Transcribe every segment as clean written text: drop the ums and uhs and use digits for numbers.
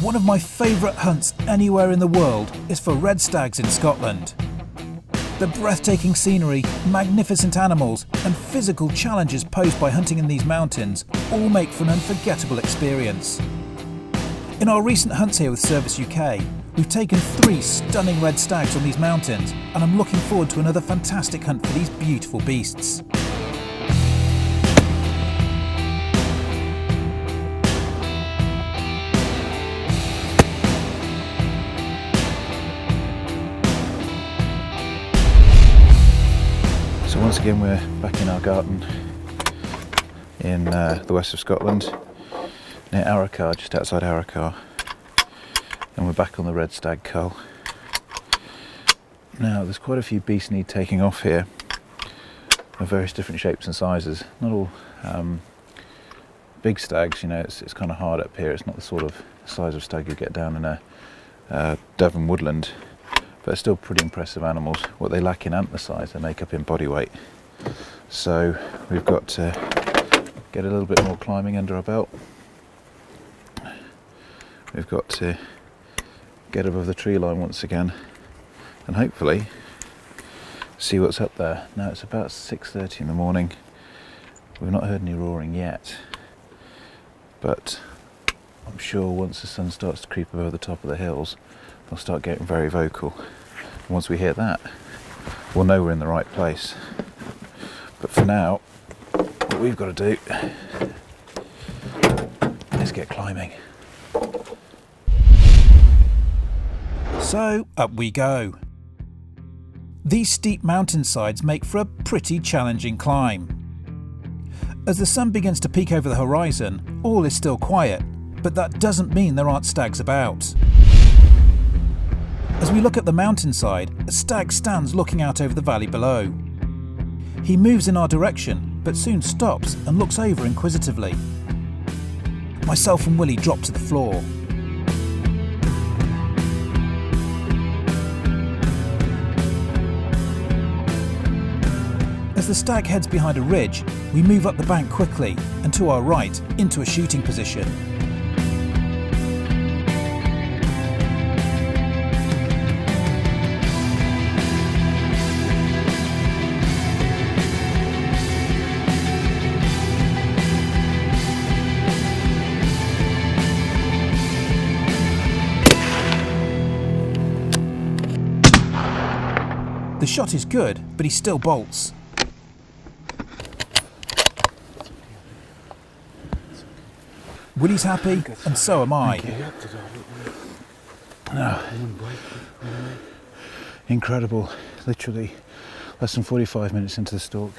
One of my favourite hunts anywhere in the world is for red stags in Scotland. The breathtaking scenery, magnificent animals and physical challenges posed by hunting in these mountains all make for an unforgettable experience. In our recent hunts here with Cervus UK, we've taken 3 stunning red stags on these mountains, and I'm looking forward to another fantastic hunt for these beautiful beasts. So once again we're back in our garden in the west of Scotland, near Arrochar, just outside Arrochar, and we're back on the red stag cull. Now there's quite a few beasts need taking off here of various different shapes and sizes. Not all big stags, you know, it's kind of hard up here. It's not the sort of size of stag you get down in a Devon woodland. But they're still pretty impressive animals. What they lack in antler size, they make up in body weight. So we've got to get a little bit more climbing under our belt. We've got to get above the tree line once again and hopefully see what's up there. Now it's about 6:30 in the morning. We've not heard any roaring yet, but I'm sure once the sun starts to creep over the top of the hills, they'll start getting very vocal. And once we hear that, we'll know we're in the right place. But for now, what we've got to do is get climbing. So up we go. These steep mountainsides make for a pretty challenging climb. As the sun begins to peek over the horizon, all is still quiet, but that doesn't mean there aren't stags about. As we look at the mountainside, a stag stands looking out over the valley below. He moves in our direction, but soon stops and looks over inquisitively. Myself and Willy drop to the floor. As the stag heads behind a ridge, we move up the bank quickly and to our right into a shooting position. The shot is good, but he still bolts. Willy's happy, and so am I. Incredible, literally less than 45 minutes into the stalk,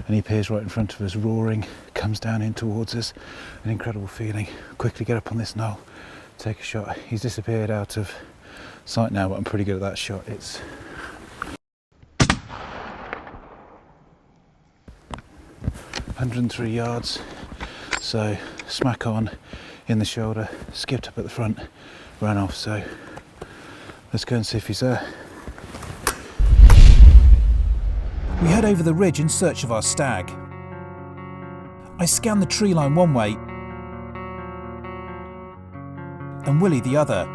and he appears right in front of us, roaring, comes down in towards us. An incredible feeling. Quickly get up on this knoll, take a shot. He's disappeared out of sight now, but I'm pretty good at that shot. It's 103 yards, so smack on in the shoulder, skipped up at the front, ran off. So let's go and see if he's there. We head over the ridge in search of our stag. I scan the tree line one way and Willy the other.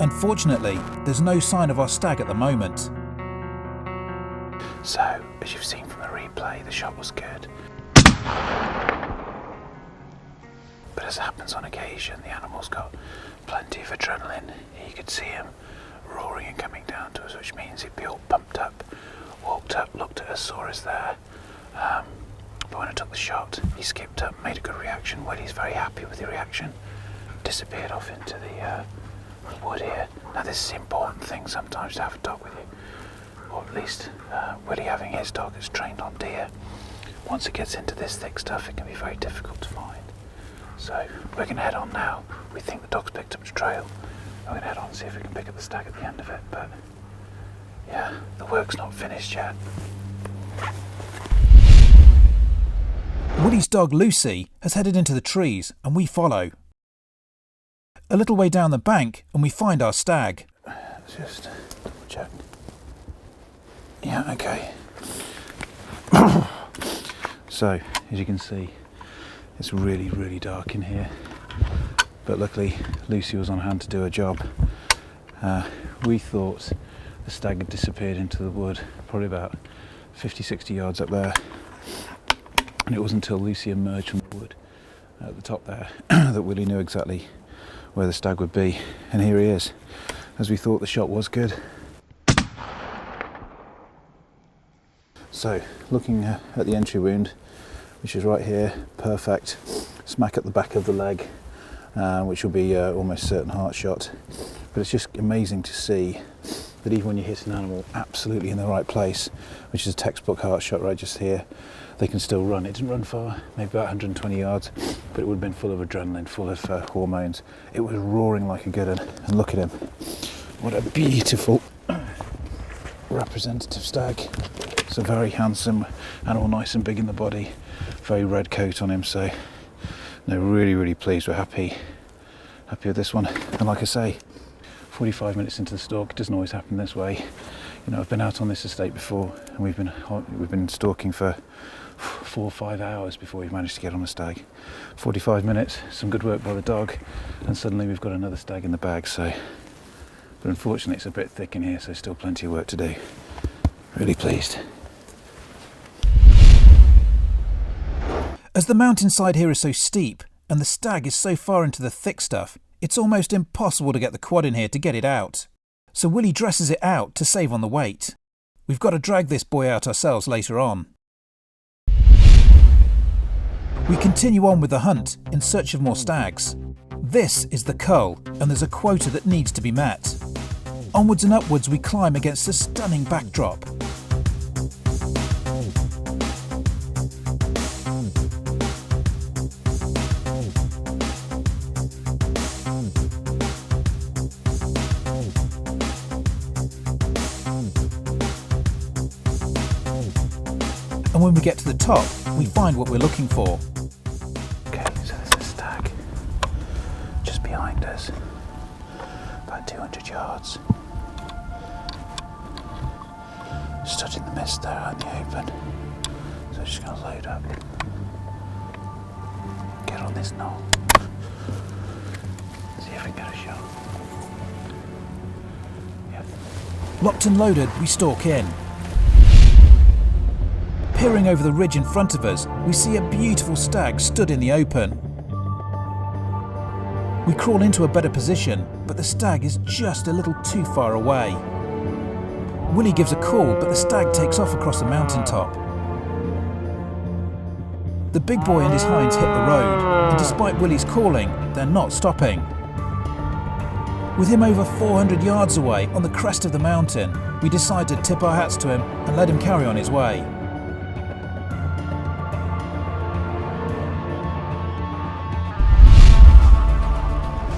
Unfortunately, there's no sign of our stag at the moment. So, as you've seen from the replay, the shot was good. But as happens on occasion, the animal's got plenty of adrenaline. You could see him roaring and coming down to us, which means he'd be all pumped up, walked up, looked at us, saw us there. But when I took the shot, he skipped up, made a good reaction. Willy's very happy with the reaction. Disappeared off into the wood here. Now this is the important thing sometimes, to have a dog with you. Or at least Willy having his dog that's trained on deer. once it gets into this thick stuff, it can be very difficult to find. So we're going to head on now. We think the dog's picked up the trail. We're going to head on and see if we can pick up the stag at the end of it. But yeah, the work's not finished yet. Willy's dog Lucy has headed into the trees and we follow. A little way down the bank and we find our stag. Let's just check. Yeah, okay. So, as you can see, it's really, really dark in here. But luckily, Lucy was on hand to do her job. We thought the stag had disappeared into the wood, probably about 50, 60 yards up there. And it wasn't until Lucy emerged from the wood at the top there that Willy knew exactly where the stag would be. And here he is. As we thought, the shot was good. So, looking at the entry wound, which is right here, perfect, smack at the back of the leg, which will be almost certain heart shot. But it's just amazing to see that even when you hit an animal absolutely in the right place, which is a textbook heart shot right just here, they can still run. It didn't run far, maybe about 120 yards, but it would have been full of adrenaline, full of hormones. It was roaring like a good one, and look at him. What a beautiful representative stag. It's a very handsome animal, nice and big in the body, very red coat on him, so no, really, really pleased. We're happy with this one. And like I say, 45 minutes into the stalk, it doesn't always happen this way. You know, I've been out on this estate before and we've been stalking for 4 or 5 hours before we've managed to get on a stag. 45 minutes, some good work by the dog, and suddenly we've got another stag in the bag. So, but unfortunately it's a bit thick in here, so still plenty of work to do. Really pleased. As the mountainside here is so steep and the stag is so far into the thick stuff, it's almost impossible to get the quad in here to get it out. So Willy dresses it out to save on the weight. We've got to drag this boy out ourselves later on. We continue on with the hunt in search of more stags. This is the cull and there's a quota that needs to be met. Onwards and upwards we climb against a stunning backdrop. And when we get to the top, we find what we're looking for. Okay, so there's a stag just behind us, about 200 yards. Stood in the mist there out in the open. So I'm just going to load up. Get on this knoll. See if we can get a shot. Yep. Locked and loaded, we stalk in. Peering over the ridge in front of us, we see a beautiful stag stood in the open. We crawl into a better position, but the stag is just a little too far away. Willy gives a call, but the stag takes off across the mountaintop. The big boy and his hinds hit the road, and despite Willy's calling, they're not stopping. With him over 400 yards away on the crest of the mountain, we decide to tip our hats to him and let him carry on his way.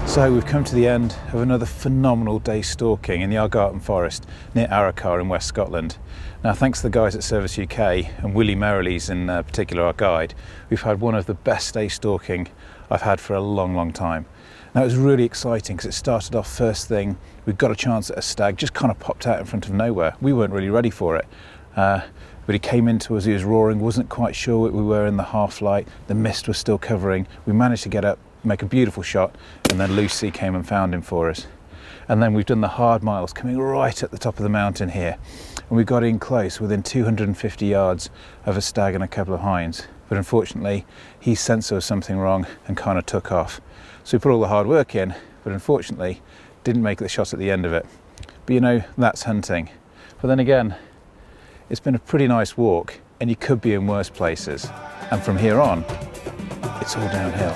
So we've come to the end of another phenomenal day stalking in the Argarten Forest near Arrochar in West Scotland. Now, thanks to the guys at Cervus UK and Willy Merrilees in particular, our guide, we've had one of the best day stalking I've had for a long, long time. Now, it was really exciting because it started off first thing, we got a chance at a stag, just kind of popped out in front of nowhere. We weren't really ready for it. But he came into us, he was roaring, wasn't quite sure what we were in the half light, the mist was still covering. We managed to get up, make a beautiful shot, and then Lucy came and found him for us. And then we've done the hard miles, coming right at the top of the mountain here. And we got in close, within 250 yards of a stag and a couple of hinds. But unfortunately, he sensed there was something wrong and kind of took off. So we put all the hard work in, but unfortunately, didn't make the shot at the end of it. But you know, that's hunting. But then again, it's been a pretty nice walk, and you could be in worse places. And from here on, it's all downhill.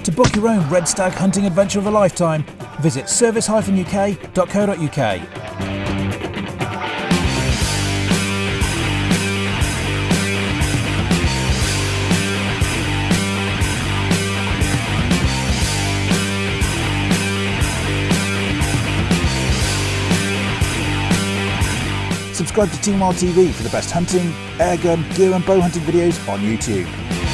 To book your own red stag hunting adventure of a lifetime, visit cervus-uk.co.uk. subscribe to Team Wild TV for the best hunting, airgun, gear and bow hunting videos on YouTube.